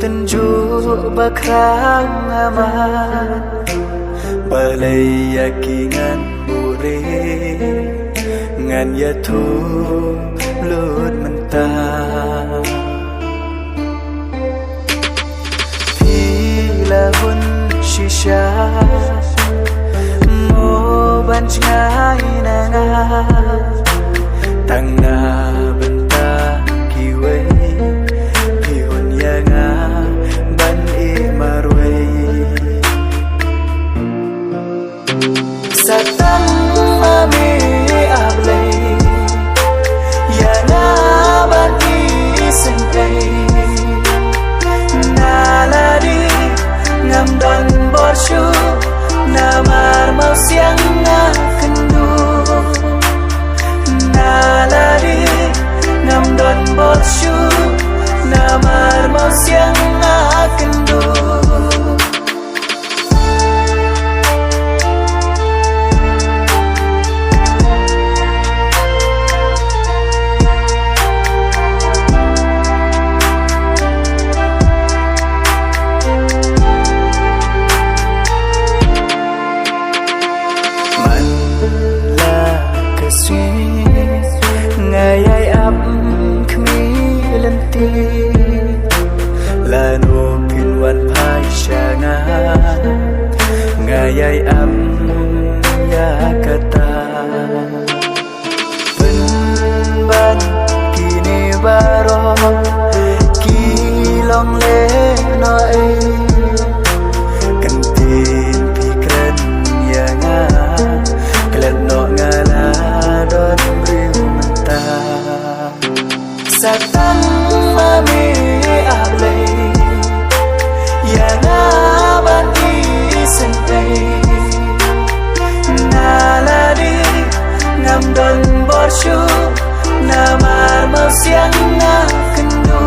tunjuk bakrang amat balai yakingan bure ngan ya tu lut mentah pilahun shisha mo ban ngai nanga tang na benta kiwe pihun yanga ban e marwe satang mame able yana ban e sentai naladi ngam don borshu namar mau siang kendu naladi ngam don borshu namar mau siang kendu ngayai ap khmi lenti lanu kinwan phai shanga ngayai ap ya kata ban kini baro kilong le noi kentin pikran yanga klan no ngala don satang mame able yana ban e sentai naladi ngam don borshu namar mau siang kendu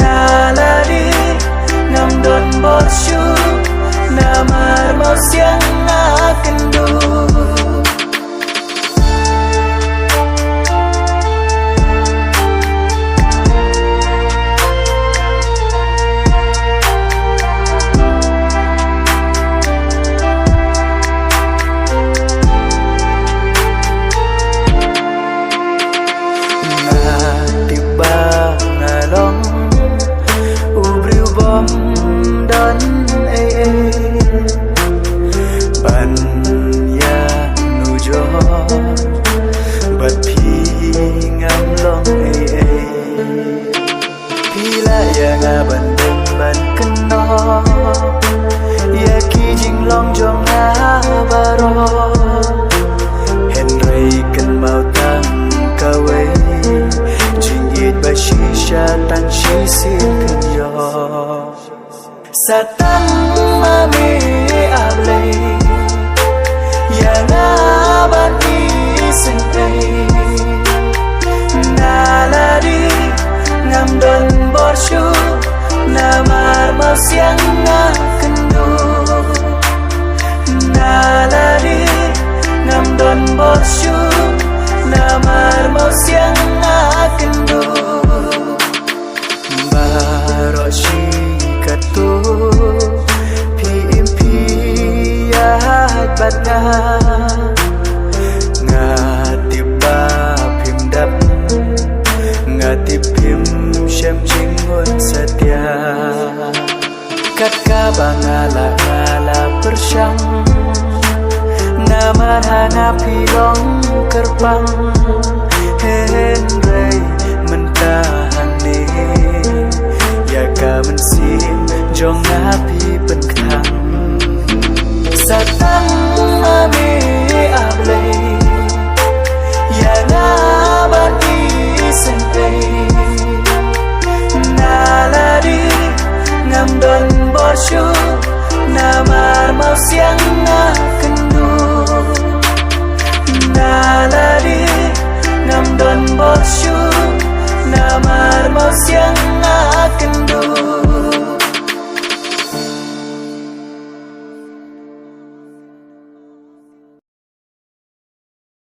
naladi ngam don borshu namar mau siang kendu don ban ya nujo bat pi ngam long pila ya ngaban ban keno ya ki jing long jong baro henry kan mau tang kawe jing it ba shisha tan shi sin kan yo satang mame able yana ban e sentai naladi ngam don borshu namar mau siang kendu naladi ngam don borshu namar mau siang kendu baroshi katu pimpi yahat batna ngatiba pimdap ngatipim syam jingun setia katka bangala ngala persyang namar hanga pilong kerpang henrei mentahan ni yaka mensim jong api penkang satang mame